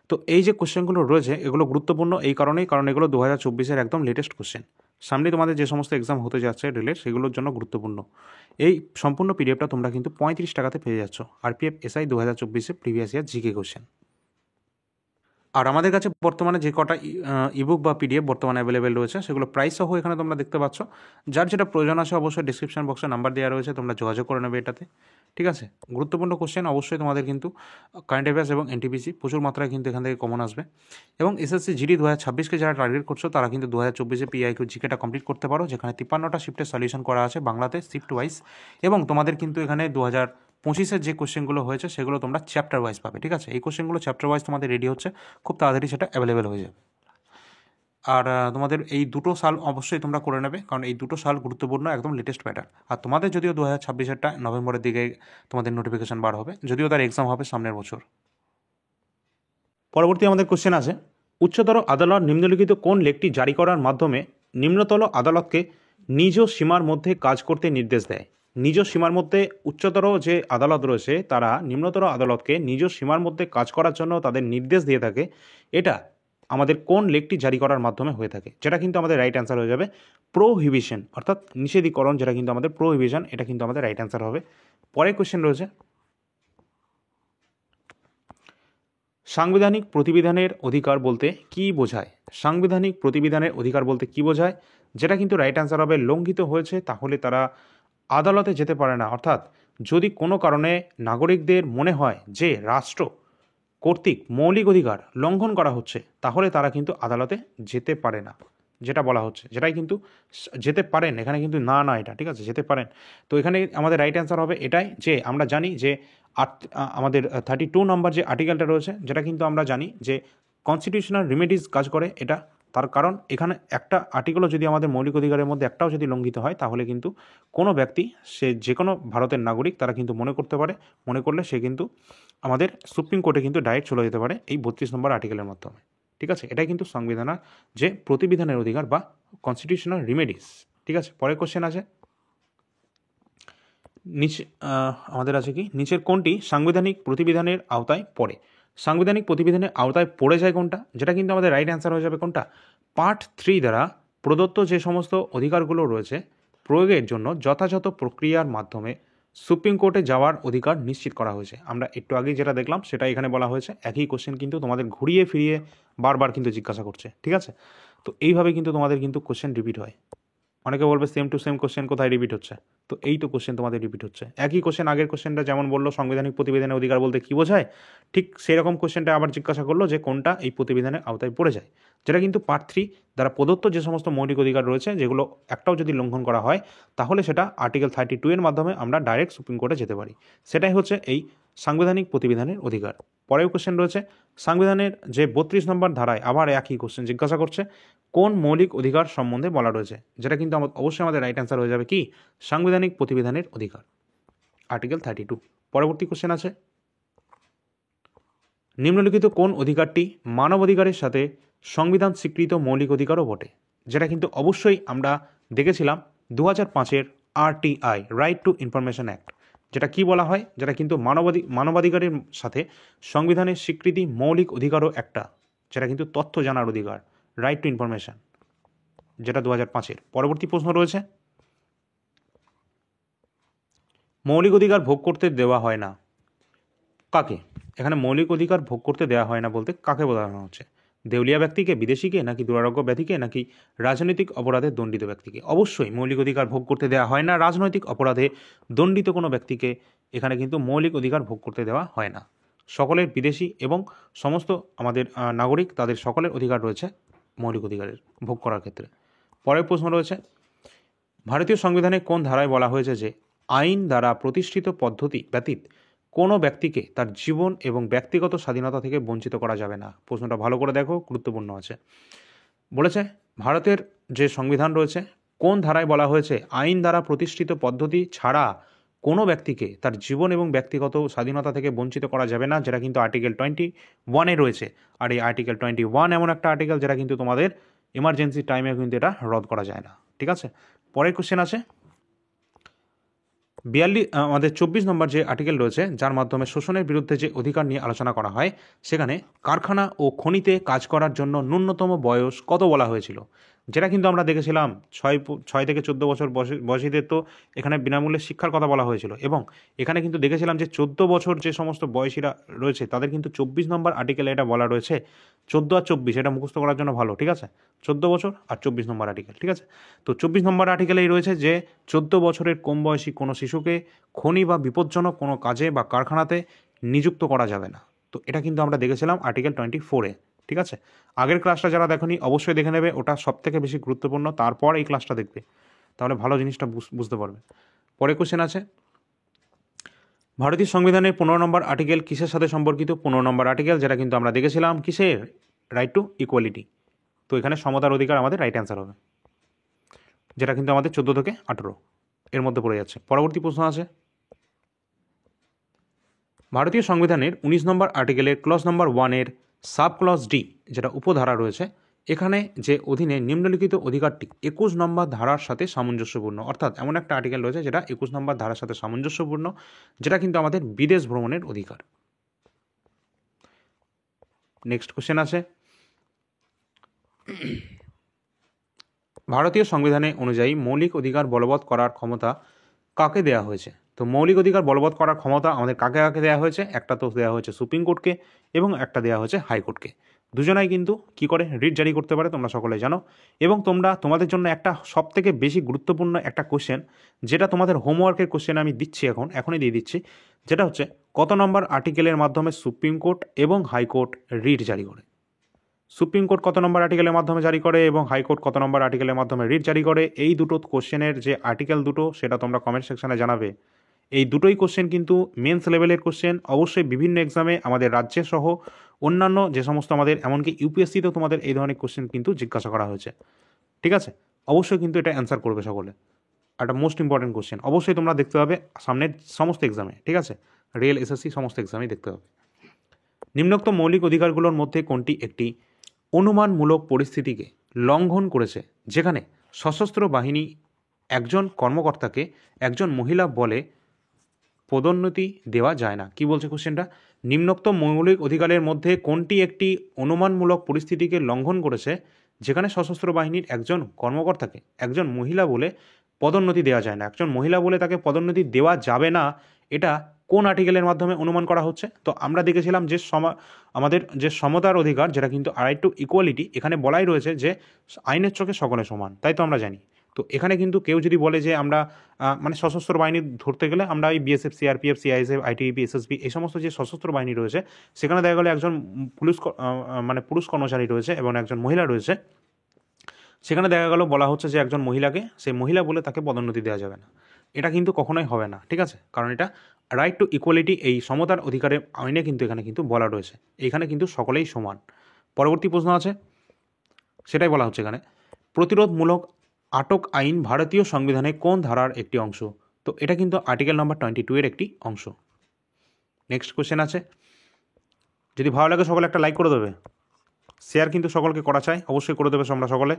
তো এই যে কোশ্চেনগুলো রয়েছে এগুলো গুরুত্বপূর্ণ এই কারণেই, কারণ এগুলো 2024-এর একদম লেটেস্ট কোশ্চেন। সামনে তোমাদের যে সমস্ত এক্সাম হতে যাচ্ছে রেলের, সেগুলোর জন্য গুরুত্বপূর্ণ। এই সম্পূর্ণ পিডিএফটা তোমরা কিন্তু 35 টাকাতে পেয়ে যাচ্ছ, আরপিএফ এসআই 2024-এর প্রিভিয়াস ইয়ার জিকে কোশ্চেন। আর আমাদের কাছে বর্তমানে যে কটা ইবুক বা পিডিএফ বর্তমানে অ্যাভেলেবেল রয়েছে সেগুলো প্রাইস সহ এখানে তোমরা দেখতে পাচ্ছ। যার যেটা প্রয়োজন আছে অবশ্যই ডিসক্রিপশন বক্সে নাম্বার দেওয়া রয়েছে, তোমরা যোগাযোগ করে নেবে এটাতে। ঠিক আছে, গুরুত্বপূর্ণ কোশ্চেন অবশ্যই তোমাদের কিন্তু কারেন্ট অ্যাফেয়ার্স এবং এনটিপিসি প্রচুর মাত্রায় কিন্তু এখান থেকে কমন আসবে। এবং এসএসসি জিডি 2026কে যারা টার্গেট করছো তারা কিন্তু 2024-এ পিআইকিউ জিকেটা কমপ্লিট করতে পারো, যেখানে 53টা শিফটের সলিউশন করা আছে বাংলাতে শিফট ওয়াইজ। এবং তোমাদের কিন্তু এখানে 2025-এর যে কোশ্চেনগুলো হয়েছে সেগুলো তোমরা চ্যাপ্টার ওয়াইজ পাবে। ঠিক আছে, এই কোশ্চেনগুলো চ্যাপ্টার ওয়াইজ তোমাদের রেডি হচ্ছে, খুব তাড়াতাড়ি সেটা অ্যাভেলেবেল হয়ে যাবে। আর তোমাদের এই দুটো সাল অবশ্যই তোমরা করে নেবে, কারণ এই দুটো সাল গুরুত্বপূর্ণ, একদম লেটেস্ট প্যাটার্ন। আর তোমাদের যদিও 2026-এরটা নভেম্বরের দিকে তোমাদের নোটিফিকেশান বার হবে, যদিও তার এক্সাম হবে সামনের বছর। পরবর্তী আমাদের কোশ্চেন আছে, উচ্চতর আদালত নিম্নলিখিত কোন লেখটি জারি করার মাধ্যমে নিম্নতর আদালতকে নিজ সীমার মধ্যে কাজ করতে নির্দেশ দেয়? নিজ সীমার মধ্যে উচ্চতর যে আদালত রয়েছে তারা নিম্নতর আদালতকে নিজ সীমার মধ্যে কাজ করার জন্য তাদের নির্দেশ দিয়ে থাকে। এটা আমাদের কোন লেখটি জারি করার মাধ্যমে হয়ে থাকে? যেটা কিন্তু আমাদের রাইট অ্যান্সার হয়ে যাবে প্রোহিবিশন, অর্থাৎ নিষেধীকরণ, যেটা কিন্তু আমাদের প্রোহিবিশন, এটা কিন্তু আমাদের রাইট অ্যান্সার হবে। পরের কোশ্চেন রয়েছে, সাংবিধানিক প্রতিবিধানের অধিকার বলতে কি বোঝায়? সাংবিধানিক প্রতিবিধানের অধিকার বলতে কি বোঝায়? যেটা কিন্তু রাইট অ্যান্সার হবে লঙ্ঘিত হয়েছে তাহলে তারা আদালতে যেতে পারে না। অর্থাৎ যদি কোনো কারণে নাগরিকদের মনে হয় যে রাষ্ট্র কর্তৃক মৌলিক অধিকার লঙ্ঘন করা হচ্ছে তাহলে তারা কিন্তু আদালতে যেতে পারে না, যেটা বলা হচ্ছে। যেটাই কিন্তু যেতে পারেন, এখানে কিন্তু না না এটা, ঠিক আছে, যেতে পারেন। তো এখানে আমাদের রাইট অ্যান্সার হবে এটাই, যে আমরা জানি যে আমাদের 32 নম্বর যে আর্টিকেলটা রয়েছে, যেটা কিন্তু আমরা জানি যে কনস্টিটিউশনাল রিমেডিজ কাজ করে এটা। তার কারণ এখানে একটা আর্টিকেলও যদি আমাদের মৌলিক অধিকারের মধ্যে একটাও যদি লঙ্ঘিত হয় তাহলে কিন্তু কোনো ব্যক্তি, সে যে কোনো ভারতের নাগরিক, তারা কিন্তু মনে করতে পারে, মনে করলে সে কিন্তু আমাদের সুপ্রিম কোর্টে কিন্তু ডাইরেক্ট চলে যেতে পারে এই 32 নম্বর আর্টিকেলের মাধ্যমে। ঠিক আছে, এটাই কিন্তু সংবিধানের যে প্রতিবিধানের অধিকার বা কনস্টিটিউশনাল রিমেডিস। ঠিক আছে, পরের কোশ্চেন আছে, নিচে আমাদের আছে কি, নিচের কোনটি সাংবিধানিক প্রতিবিধানের আওতায় পড়ে? সাংবিধানিক প্রতিবিধানের আওতায় পড়ে যায় কোনটা? যেটা কিন্তু আমাদের রাইট অ্যান্সার হয়ে যাবে কোনটা, পার্ট 3 দ্বারা প্রদত্ত যে সমস্ত অধিকারগুলো রয়েছে প্রয়োগের জন্য যথাযথ প্রক্রিয়ার মাধ্যমে সুপ্রিম কোর্টে যাওয়ার অধিকার নিশ্চিত করা হয়েছে। আমরা একটু আগেই যেটা দেখলাম সেটা এখানে বলা হয়েছে। একই কোশ্চেন কিন্তু তোমাদের ঘুরিয়ে ফিরিয়ে বারবার কিন্তু জিজ্ঞাসা করছে। ঠিক আছে, তো এইভাবে কিন্তু তোমাদের কিন্তু কোশ্চেন রিপিট হয়। অনেকে বলবে সেম টু সেম কোশ্চেন কোথায় রিপিট হচ্ছে, তো এই তো কোশ্চেন তোমাদের রিপিট হচ্ছে। একই কোশ্চেন, আগের কোশ্চেনটা যেমন বললো সাংবিধানিক প্রতিবিধানের অধিকার বলতে কী বোঝায়, ঠিক সেরকম কোশ্চেনটা আবার জিজ্ঞাসা করলো যে কোনটা এই প্রতিবিধানের আওতায় পড়ে যায়। যেটা কিন্তু পার্ট 3 দ্বারা প্রদত্ত যে সমস্ত মৌলিক অধিকার রয়েছে যেগুলো একটাও যদি লঙ্ঘন করা হয় তাহলে সেটা আর্টিকেল 32 এর মাধ্যমে আমরা ডাইরেক্ট সুপ্রিম কোর্টে যেতে পারি। সেটাই হচ্ছে এই সাংবিধানিক প্রতিবিধানের অধিকার। পরের কোশ্চেন রয়েছে, সংবিধানের যে 32 নম্বর ধারায় আবার একই কোশ্চেন জিজ্ঞাসা করছে কোন মৌলিক অধিকার সম্বন্ধে বলা রয়েছে? যেটা কিন্তু অবশ্যই আমাদের রাইট অ্যান্সার হয়ে যাবে কি, সাংবিধানিক প্রতিবিধানের অধিকার, আর্টিকেল 32। পরবর্তী কোশ্চেন আছে, নিম্নলিখিত কোন অধিকারটি মানবাধিকারের সাথে সংবিধান স্বীকৃত মৌলিক অধিকারও বটে? যেটা কিন্তু অবশ্যই আমরা দেখেছিলাম 2005-এর RTI, right to information act. যেটা কি বলা হয়, যেটা কিন্তু মানবাধিকারের সাথে সংবিধানের স্বীকৃতি মৌলিক অধিকারও একটা, যেটা কিন্তু তথ্য জানার অধিকার, রাইট টু ইনফরমেশন, যেটা 2005-এর। পরবর্তী প্রশ্ন রয়েছে, মৌলিক অধিকার ভোগ করতে দেওয়া হয় না কাকে? এখানে মৌলিক অধিকার ভোগ করতে দেওয়া হয় না বলতে কাকে বোঝানো হচ্ছে? দেউলিয়া ব্যক্তিকে, বিদেশিকে, নাকি দুরারোগ্য ব্যক্তিকে, নাকি রাজনৈতিক অপরাধে দণ্ডিত ব্যক্তিকে? অবশ্যই মৌলিক অধিকার ভোগ করতে দেওয়া হয় না রাজনৈতিক অপরাধে দণ্ডিত কোনো ব্যক্তিকে এখানে কিন্তু মৌলিক অধিকার ভোগ করতে দেওয়া হয় না। সকলের, বিদেশি এবং সমস্ত আমাদের নাগরিক, তাদের সকলের অধিকার রয়েছে মৌলিক অধিকারের ভোগ করার ক্ষেত্রে। পরের প্রশ্ন রয়েছে, ভারতীয় সংবিধানে কোন ধারায় বলা হয়েছে যে আইন দ্বারা প্রতিষ্ঠিত পদ্ধতি ব্যতীত কোনো ব্যক্তিকে তার জীবন এবং ব্যক্তিগত স্বাধীনতা থেকে বঞ্চিত করা যাবে না? প্রশ্নটা ভালো করে দেখো, গুরুত্বপূর্ণ আছে। বলেছে ভারতের যে সংবিধান রয়েছে কোন ধারায় বলা হয়েছে আইন দ্বারা প্রতিষ্ঠিত পদ্ধতি ছাড়া কোনো ব্যক্তিকে তার জীবন এবং ব্যক্তিগত স্বাধীনতা থেকে বঞ্চিত করা যাবে না, যেটা কিন্তু আর্টিকেল 21-এ রয়েছে। আর এই আর্টিকেল 21 এমন একটা আর্টিকেল যেটা কিন্তু তোমাদের এমার্জেন্সি টাইমে কিন্তু এটা রদ করা যায় না। ঠিক আছে, পরের কোশ্চেন আছে, আমাদের 24 নম্বর যে আর্টিকেল রয়েছে যার মাধ্যমে শোষণের বিরুদ্ধে যে অধিকার নিয়ে আলোচনা করা হয়, সেখানে কারখানা ও খনিতে কাজ করার জন্য ন্যূনতম বয়স কত বলা হয়েছিল? যেটা কিন্তু আমরা দেখেছিলাম 6 থেকে 14 বছর বয়সীদের তো এখানে বিনামূল্যে শিক্ষার কথা বলা হয়েছিল, এবং এখানে কিন্তু দেখেছিলাম যে 14 বছর যে সমস্ত বয়সীরা রয়েছে তাদের কিন্তু 24 নম্বর আর্টিকেলে এটা বলা রয়েছে। 14 আর 24 এটা মুখস্থ করার জন্য ভালো, ঠিক আছে? 14 বছর আর 24 নম্বর আর্টিকেল, ঠিক আছে? তো 24 নম্বর আর্টিকেলেই রয়েছে যে 14 বছরের কম বয়সী কোনো শিশুকে খনি বা বিপজ্জনক কোনো কাজে বা কারখানাতে নিযুক্ত করা যাবে না। তো এটা কিন্তু আমরা দেখেছিলাম আর্টিকেল 24-এ, ঠিক আছে? আগের ক্লাসটা যারা দেখোনি অবশ্যই দেখে নেবে, ওটা সবথেকে বেশি গুরুত্বপূর্ণ, তারপর এই ক্লাসটা দেখবে, তাহলে ভালো জিনিসটা বুঝতে পারবে। পরে কোশ্চেন আছে, ভারতীয় সংবিধানের 15 নম্বর আর্টিকেল কিসের সাথে সম্পর্কিত? 15 নম্বর আর্টিকেল যেটা কিন্তু আমরা দেখেছিলাম কিসের? Right to equality. তো এখানে সমতার অধিকার আমাদের রাইট অ্যান্সার হবে, যেটা কিন্তু আমাদের 14 থেকে 18 এর মধ্যে পড়ে যাচ্ছে। পরবর্তী প্রশ্ন আছে, ভারতীয় সংবিধানের 19 নম্বর আর্টিকেলের ক্লজ নম্বর 1-এর সাব ক্লজ ডি যেটা উপধারা রয়েছে, এখানে যে অধীনে নিম্নলিখিত অধিকারটি 21 নম্বর ধারার সাথে সামঞ্জস্যপূর্ণ, অর্থাৎ এমন একটা আর্টিকেল রয়েছে যেটা 21 নম্বর ধারার সাথে সামঞ্জস্যপূর্ণ, যেটা কিন্তু আমাদের বিদেশ ভ্রমণের অধিকার। নেক্সট কোশ্চেন আছে, ভারতীয় সংবিধানে অনুযায়ী মৌলিক অধিকার বলবৎ করার ক্ষমতা কাকে দেওয়া হয়েছে? তো মৌলিক অধিকার বলবৎ করার ক্ষমতা আমাদের কাকে কাকে দেওয়া হয়েছে? একটা তো দেওয়া হয়েছে সুপ্রিম কোর্টকে, এবং একটা দেওয়া হয়েছে হাইকোর্টকে। দুজনাই কিন্তু কি করে রিট জারি করতে পারে তোমরা সকলে জানো। এবং তোমাদের জন্য একটা সবথেকে বেশি গুরুত্বপূর্ণ একটা কোশ্চেন, যেটা তোমাদের হোমওয়ার্কের কোশ্চেন আমি দিচ্ছি, এখনই দিয়ে দিচ্ছি, যেটা হচ্ছে কত নম্বর আর্টিকেলের মাধ্যমে সুপ্রিম কোর্ট এবং হাইকোর্ট রিট জারি করে? সুপ্রিম কোর্ট কত নম্বর আর্টিকেলের মাধ্যমে জারি করে এবং হাইকোর্ট কত নম্বর আর্টিকেলের মাধ্যমে রিট জারি করে? এই দুটো কোশ্চেনের যে আর্টিকেল দুটো সেটা তোমরা কমেন্ট সেকশনে জানাবে। এই দুটোই কোশ্চেন কিন্তু মেন্স লেভেলের কোশ্চেন, অবশ্যই বিভিন্ন এক্সামে আমাদের রাজ্যে সহ অন্যান্য যে সমস্ত আমাদের, এমনকি ইউপিএসসিতেও তোমাদের এই ধরনের কোশ্চেন কিন্তু জিজ্ঞাসা করা হয়েছে, ঠিক আছে? অবশ্যই কিন্তু এটা অ্যান্সার করবে সকলে। একটা মোস্ট ইম্পর্টেন্ট কোশ্চেন, অবশ্যই তোমরা দেখতে হবে সামনের সমস্ত এক্সামে, ঠিক আছে? রেল, এসএসসি সমস্ত এক্সামেই দেখতে হবে। নিম্নোক্ত মৌলিক অধিকারগুলোর মধ্যে কোনটি একটি অনুমানমূলক পরিস্থিতিকে লঙ্ঘন করেছে, যেখানে সশস্ত্র বাহিনী একজন কর্মকর্তাকে একজন মহিলা বলে পদোন্নতি দেওয়া যায় না? কি বলছে কোশ্চেনটা? নিম্নোক্ত মৌলিক অধিকারের মধ্যে কোনটি একটি অনুমানমূলক পরিস্থিতিকে লঙ্ঘন করেছে, যেখানে সশস্ত্র বাহিনীর একজন কর্মকর্তাকে একজন মহিলা বলে পদোন্নতি দেওয়া যায় না? একজন মহিলা বলে তাকে পদোন্নতি দেওয়া যাবে না, এটা কোন আর্টিকেলের মাধ্যমে অনুমান করা হচ্ছে? তো আমরা দেখেছিলাম যে আমাদের যে সমতার অধিকার, যেটা কিন্তু রাইট টু ইকুয়ালিটি, এখানে বলাই রয়েছে যে আইনের চোখে সকলে সমান, তাই তো আমরা জানি। তো এখানে কিন্তু কেউ যদি বলে যে আমরা মানে সশস্ত্র বাহিনী ধরতে গেলে আমরা এই BSF, CRPF, CISF, ITBP, SSB এই সমস্ত যে সশস্ত্র বাহিনী রয়েছে, সেখানে দেখা গেলে একজন পুরুষ কর্মচারী রয়েছে এবং একজন মহিলা রয়েছে, সেখানে দেখা গেল বলা হচ্ছে যে একজন মহিলাকে সেই মহিলা বলে তাকে পদোন্নতি দেওয়া যাবে না। এটা কিন্তু কখনোই হবে না, ঠিক আছে? কারণ এটা রাইট টু ইকুয়ালিটি, এই সমতার অধিকারের আইনে কিন্তু এখানে কিন্তু বলা রয়েছে, এখানে কিন্তু সকলেই সমান। পরবর্তী প্রশ্ন আছে, সেটাই বলা হচ্ছে এখানে, প্রতিরোধমূলক আটক আইন ভারতীয় সংবিধানে কোন ধারার একটি অংশ? তো এটা কিন্তু আর্টিকেল নাম্বার 22-এর একটি অংশ। নেক্সট কোশ্চেন আছে, যদি ভালো লাগে সকলে একটা লাইক করে দেবে, শেয়ার কিন্তু সকলকে করা চাই, অবশ্যই করে দেবে তোমরা সকলে।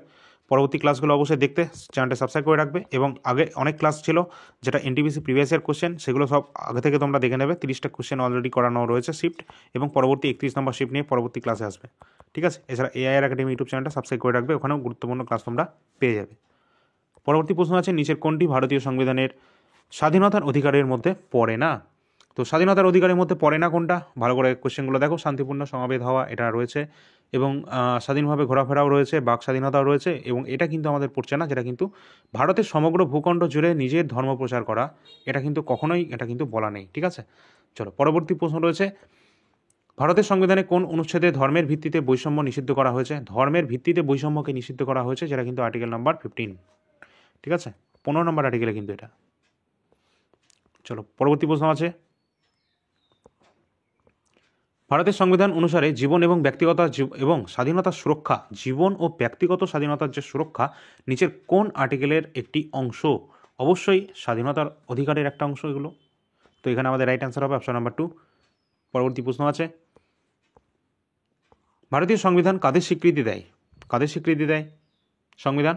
পরবর্তী ক্লাসগুলো অবশ্যই দেখতে চ্যানেলটা সাবস্ক্রাইব করে রাখবে, এবং আগে অনেক ক্লাস ছিল যেটা এনটিপিসি প্রিভিয়াস ইয়ার কোশ্চেন, সেগুলো সব আগে থেকে তোমরা দেখে নেবে। 30টা কোশ্চেন অলরেডি করানো রয়েছে শিফট, এবং পরবর্তী 31 নম্বর শিফট নিয়ে পরবর্তী ক্লাসে আসবে, ঠিক আছে? এছাড়া এআইআর একাডেমি ইউটিউব চ্যানেলটা সাবস্ক্রাইব করে রাখবে, ওখানেও গুরুত্বপূর্ণ ক্লাস তোমরা পেয়ে যাবে। পরবর্তী প্রশ্ন আছে, নিচের কোনটি ভারতীয় সংবিধানের স্বাধীনতার অধিকারের মধ্যে পড়ে না? তো স্বাধীনতার অধিকারের মধ্যে পড়ে না কোনটা? ভালো করে কোশ্চেনগুলো দেখো। শান্তিপূর্ণ সমাবেত হওয়া এটা রয়েছে, এবং স্বাধীনভাবে ঘোরাফেরাও রয়েছে, বাক স্বাধীনতাও রয়েছে, এবং এটা কিন্তু আমাদের পড়ছে না, যেটা কিন্তু ভারতের সমগ্র ভূখণ্ড জুড়ে নিজের ধর্ম প্রচার করা, এটা কিন্তু কখনোই এটা কিন্তু বলা নেই, ঠিক আছে? চলো পরবর্তী প্রশ্ন রয়েছে, ভারতের সংবিধানে কোন অনুচ্ছেদে ধর্মের ভিত্তিতে বৈষম্য নিষিদ্ধ করা হয়েছে? ধর্মের ভিত্তিতে বৈষম্যকে নিষিদ্ধ করা হয়েছে, যেটা কিন্তু আর্টিকেল নাম্বার 15, ঠিক আছে? 15 নম্বর আর্টিকেলে কিন্তু এটা। চলো পরবর্তী প্রশ্ন আছে, ভারতের সংবিধান অনুসারে জীবন এবং ব্যক্তিগত এবং স্বাধীনতার সুরক্ষা, জীবন ও ব্যক্তিগত স্বাধীনতার যে সুরক্ষা নিচের কোন আর্টিকেলের একটি অংশ? অবশ্যই স্বাধীনতার অধিকারের একটা অংশ এগুলো। তো এখানে আমাদের রাইট অ্যান্সার হবে অপশন নাম্বার 2। পরবর্তী প্রশ্ন আছে, ভারতীয় সংবিধান কাদের স্বীকৃতি দেয়? কাদের স্বীকৃতি দেয় সংবিধান?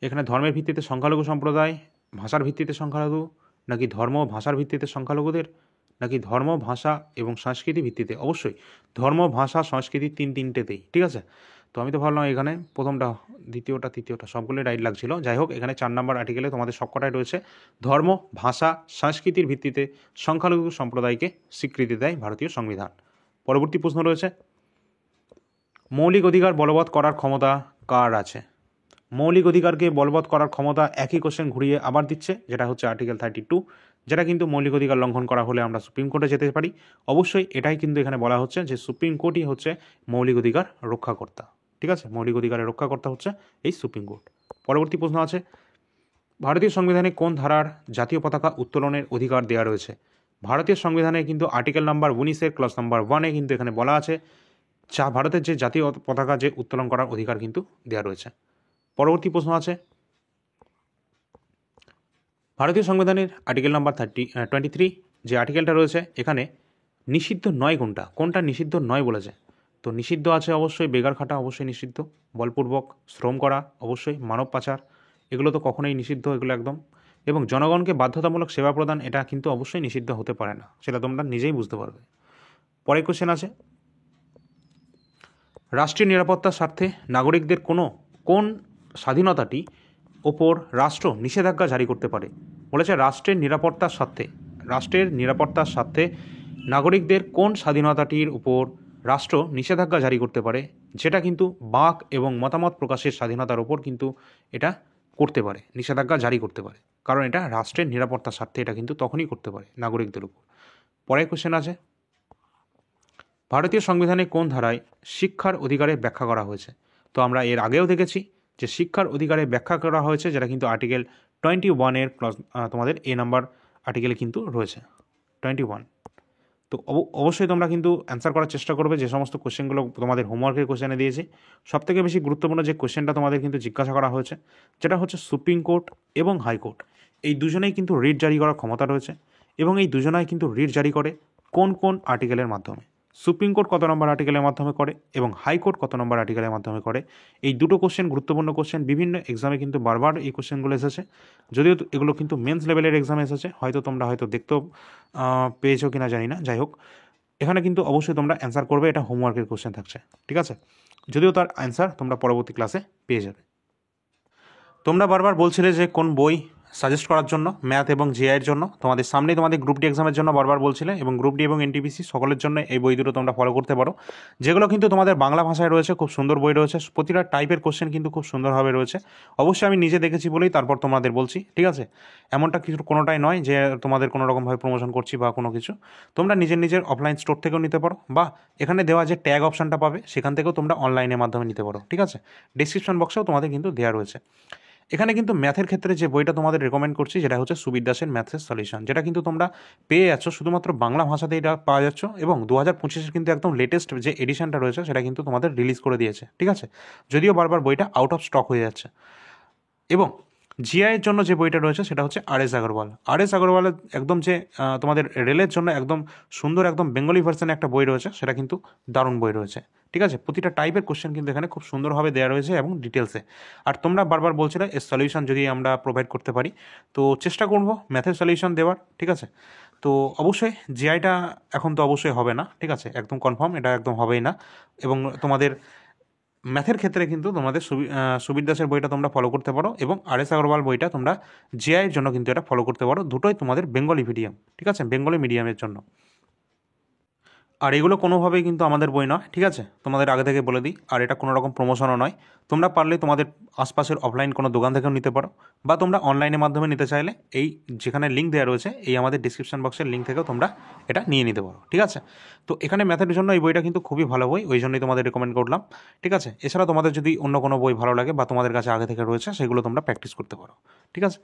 এখানে ধর্মের ভিত্তিতে সংখ্যালঘু সম্প্রদায়, ভাষার ভিত্তিতে সংখ্যালঘু, নাকি ধর্ম ভাষার ভিত্তিতে সংখ্যালঘুদের, নাকি ধর্ম ভাষা এবং সংস্কৃতি ভিত্তিতে? অবশ্যই ধর্ম ভাষা সংস্কৃতি তিনটেতেই, ঠিক আছে? তো আমি তো ভাবলাম এখানে প্রথমটা, দ্বিতীয়টা, তৃতীয়টা সবগুলোই রাইট লাগছিল। যাই হোক, এখানে 4 নম্বর আর্টিকেলে তোমাদের সবকটাই রয়েছে ধর্ম, ভাষা, সংস্কৃতির ভিত্তিতে সংখ্যালঘু সম্প্রদায়কে স্বীকৃতি দেয় ভারতীয় সংবিধান। পরবর্তী প্রশ্ন রয়েছে, মৌলিক অধিকার বলবৎ করার ক্ষমতা কার আছে? মৌলিক অধিকারকে বলবৎ করার ক্ষমতা একই কোশ্চেন ঘুরিয়ে আবার দিচ্ছে, যেটা হচ্ছে আর্টিকেল 32, যেটা কিন্তু মৌলিক অধিকার লঙ্ঘন করা হলে আমরা সুপ্রিম কোর্টে যেতে পারি। অবশ্যই এটাই কিন্তু এখানে বলা হচ্ছে যে সুপ্রিম কোর্টই হচ্ছে মৌলিক অধিকার রক্ষাকর্তা। ঠিক আছে, মৌলিক অধিকারের রক্ষাকর্তা হচ্ছে এই সুপ্রিম কোর্ট। পরবর্তী প্রশ্ন আছে, ভারতীয় সংবিধানে কোন ধারার জাতীয় পতাকা উত্তোলনের অধিকার দেওয়া রয়েছে? ভারতীয় সংবিধানে কিন্তু আর্টিকেল নাম্বার 19 ক্লজ নাম্বার 1 কিন্তু এখানে বলা আছে ভারতের যে জাতীয় পতাকা যে উত্তোলন করার অধিকার কিন্তু দেওয়া রয়েছে। পরবর্তী প্রশ্ন আছে, ভারতীয় সংবিধানের আর্টিকেল নাম্বার 23 যে আর্টিকেলটা রয়েছে এখানে নিষিদ্ধ নয় কোনটা? কোনটা নিষিদ্ধ নয় বলেছে? তো নিষিদ্ধ আছে অবশ্যই বেগার খাটা, অবশ্যই নিষিদ্ধ। বলপূর্বক শ্রম করা অবশ্যই, মানব পাচার এগুলো তো কখনোই নিষিদ্ধ, এগুলো একদম। এবং জনগণকে বাধ্যতামূলক সেবা প্রদান এটা কিন্তু অবশ্যই নিষিদ্ধ হতে পারে না, সেটা তোমরা নিজেই বুঝতে পারবে। পরের কোশ্চেন আছে, রাষ্ট্রীয় নিরাপত্তার স্বার্থে নাগরিকদের কোন স্বাধীনতাটি ওপর রাষ্ট্র নিষেধাজ্ঞা জারি করতে পারে? বলেছে রাষ্ট্রের নিরাপত্তার স্বার্থে নাগরিকদের কোন স্বাধীনতাটির উপর রাষ্ট্র নিষেধাজ্ঞা জারি করতে পারে, যেটা কিন্তু বাক এবং মতামত প্রকাশের স্বাধীনতার উপর কিন্তু এটা করতে পারে, নিষেধাজ্ঞা জারি করতে পারে, কারণ এটা রাষ্ট্রের নিরাপত্তার স্বার্থে এটা কিন্তু তখনই করতে পারে নাগরিকদের উপর। পরের কোশ্চেন আছে, ভারতীয় সংবিধানে কোন ধারায় শিক্ষার অধিকারের ব্যাখ্যা করা হয়েছে? তো আমরা এর আগেও দেখেছি যে শিক্ষার অধিকারে ব্যাখ্যা করা হয়েছে, যেটা কিন্তু আর্টিকেল 21 ক্লজ তোমাদের এ নাম্বার আর্টিকেলে কিন্তু রয়েছে 21। তো অবশ্যই তোমরা কিন্তু অ্যান্সার করার চেষ্টা করবে। যে সমস্ত কোশ্চেনগুলো তোমাদের হোমওয়ার্কের কোশ্চেনে দিয়েছি, সবথেকে বেশি গুরুত্বপূর্ণ যে কোশ্চেনটা তোমাদের কিন্তু জিজ্ঞাসা করা হয়েছে, যেটা হচ্ছে সুপ্রিম কোর্ট এবং হাইকোর্ট এই দুজনেই কিন্তু রিট জারি করার ক্ষমতা রয়েছে, এবং এই দুজনাই কিন্তু রিট জারি করে কোন কোন আর্টিকেলের মাধ্যমে। সুপ্রিম কোর্ট কত নম্বর আর্টিকেলের মাধ্যমে করে এবং হাইকোর্ট কত নম্বর আর্টিকেলের মাধ্যমে করে। এই দুটো কোশ্চেন গুরুত্বপূর্ণ কোশ্চেন, বিভিন্ন এক্সামে কিন্তু বারবার এই কোশ্চেনগুলো এসেছে, যদিও এগুলো কিন্তু মেন্স লেভেলের এক্সামে এসেছে, তোমরা হয়তো দেখতেও পেয়েছো কিনা জানি না। যাই হোক, এখানে কিন্তু অবশ্যই তোমরা অ্যান্সার করবে, এটা হোমওয়ার্কের কোশ্চেন থাকছে, ঠিক আছে, যদিও তার অ্যান্সার তোমরা পরবর্তী ক্লাসে পেয়ে যাবে। তোমরা বারবার বলছিলে যে কোন বই সাজেস্ট করার জন্য ম্যাথ এবং জিআইয়ের জন্য, তোমাদের সামনেই তোমাদের গ্রুপ ডি এক্সামের জন্য বারবার বলছিলে, এবং গ্রুপ ডি এবং এনটিপিসি সকলের জন্য এই বই দুটো তোমরা ফলো করতে পারো, যেগুলো কিন্তু তোমাদের বাংলা ভাষায় রয়েছে, খুব সুন্দর বই রয়েছে, প্রতিটা টাইপের কোশ্চেন কিন্তু খুব সুন্দরভাবে রয়েছে। অবশ্যই আমি নিজে দেখেছি বলেই তারপর তোমাদের বলছি, ঠিক আছে, এমনটা কিছু কোনোটাই নয় যে তোমাদের কোনো রকমভাবে প্রমোশন করছি বা কোনো কিছু। তোমরা নিজের অফলাইন স্টোর থেকেও নিতে পারো, বা এখানে দেওয়া যে ট্যাগ অপশানটা পাবে সেখান থেকেও তোমরা অনলাইনের মাধ্যমে নিতে পারো, ঠিক আছে। ডিসক্রিপশন বক্সেও তোমাদের কিন্তু দেওয়া রয়েছে। এখানে কিন্তু ম্যাথের ক্ষেত্রে যে বইটা তোমাদের রেকমেন্ড করছি, যেটা হচ্ছে সুবীর দাসের ম্যাথের সলিউশন, যেটা কিন্তু তোমরা পেয়ে যাচ্ছ শুধুমাত্র বাংলা ভাষাতে, এটা পাওয়া যাচ্ছ, এবং 2025-এর কিন্তু একদম লেটেস্ট যে এডিশনটা রয়েছে সেটা কিন্তু তোমাদের রিলিজ করে দিয়েছে, ঠিক আছে, যদিও বারবার বইটা আউট অফ স্টক হয়ে যাচ্ছে। এবং জিআইয়ের জন্য যে বইটা রয়েছে সেটা হচ্ছে আর.এস. আগরওয়ালের একদম যে তোমাদের রেলের জন্য একদম সুন্দর একদম বেঙ্গলি ভার্সনে একটা বই রয়েছে, সেটা কিন্তু দারুণ বই রয়েছে, ঠিক আছে। প্রতিটা টাইপের কোশ্চেন কিন্তু এখানে খুব সুন্দরভাবে দেওয়া রয়েছে এবং ডিটেলসে। আর তোমরা বারবার বলছিলে এর সলিউশন যদি আমরা প্রোভাইড করতে পারি, তো চেষ্টা করবো ম্যাথের সলিউশন দেওয়ার, ঠিক আছে। তো অবশ্যই জিআইটা এখন তো অবশ্যই হবে না, ঠিক আছে, একদম কনফার্ম এটা একদম হবেই না। এবং তোমাদের ম্যাথের ক্ষেত্রে কিন্তু তোমাদের সুবীর দাসের বইটা তোমরা ফলো করতে পারো, এবং আর.এস. আগরওয়াল বইটা তোমরা জিআইয়ের জন্য কিন্তু এটা ফলো করতে পারো, দুটোই তোমাদের বেঙ্গলি মিডিয়াম, ঠিক আছে, বেঙ্গলি মিডিয়ামের জন্য। আর এগুলো কোনোভাবেই কিন্তু আমাদের বই নয়, ঠিক আছে, তোমাদের আগে থেকে বলে দিই। আর এটা কোনো রকম প্রমোশনও নয়, তোমরা পারলে তোমাদের আশপাশের অফলাইন কোনো দোকান থেকেও নিতে পারো, বা তোমরা অনলাইনের মাধ্যমে নিতে চাইলে এই যেখানে লিঙ্ক দেওয়া রয়েছে এই আমাদের ডিসক্রিপশন বক্সের লিঙ্ক থেকেও তোমরা এটা নিয়ে নিতে পারো, ঠিক আছে। তো এখানে ম্যাথের জন্য এই বইটা কিন্তু খুবই ভালো বই, ওই জন্যই তোমাদের রেকমেন্ড করলাম, ঠিক আছে। এছাড়া তোমাদের যদি অন্য কোনো বই ভালো লাগে বা তোমাদের কাছে আগে থেকে রয়েছে সেগুলো তোমরা প্র্যাকটিস করতে পারো, ঠিক আছে।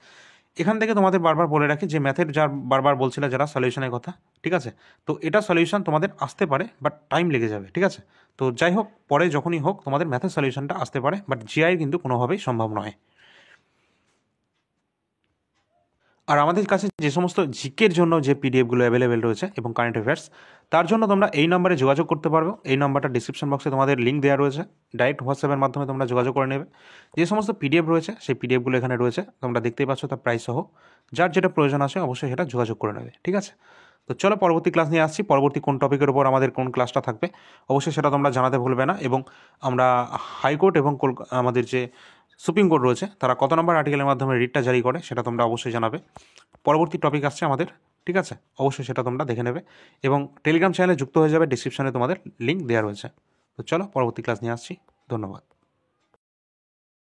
এখান থেকে তোমাদের বারবার বলে রাখি যে ম্যাথের বারবার বলছিলে যারা সলিউশনের কথা, ঠিক আছে, তো এটা সলিউশন তোমাদের আসতে পারে বাট টাইম লেগে যাবে, ঠিক আছে। তো যাই হোক, পরে যখনই হোক তোমাদের ম্যাথের সলিউশনটা আসতে পারে, বাট জিআই কিন্তু কোনোভাবেই সম্ভব নয়। আর আমাদের কাছে যে সমস্ত জিকের জন্য যে পিডিএফগুলো অ্যাভেলেবেল রয়েছে এবং কারেন্ট অ্যাফেয়ার্স, তার জন্য তোমরা এই নম্বরে যোগাযোগ করতে পারবে। এই নাম্বারটা ডিসক্রিপশন বক্সে তোমাদের লিঙ্ক দেওয়া রয়েছে, ডাইরেক্ট হোয়াটসঅ্যাপের মাধ্যমে তোমরা যোগাযোগ করে নেবে। যে সমস্ত পিডিএফ রয়েছে সেই পিডিএফগুলো এখানে রয়েছে, তোমরা দেখতেই পাচ্ছ তার প্রাইস সহ, যার যেটা প্রয়োজন আছে অবশ্যই সেটা যোগাযোগ করে নেবে, ঠিক আছে। তো চলো পরবর্তী ক্লাস নিয়ে আসছি। পরবর্তী কোন টপিকের উপর আমাদের কোন ক্লাসটা থাকবে অবশ্যই সেটা তোমরা জানাতে ভুলবে না। এবং আমরা হাইকোর্ট এবং আমাদের যে সুপ্রিম কোর্ট রয়েছে তারা কত নম্বর আর্টিকেলের মাধ্যমে রিটটা জারি করে সেটা তোমরা অবশ্যই জানাবে। পরবর্তী টপিক আসছে আমাদের, ঠিক আছে? অবশ্যই সেটা তোমরা দেখে নেবে এবং টেলিগ্রাম চ্যানেলে যুক্ত হয়ে যাবে, ডিসক্রিপশনে তোমাদের লিঙ্ক দেওয়া রয়েছে। তো চলো পরবর্তী ক্লাস নিয়ে আসছি। ধন্যবাদ।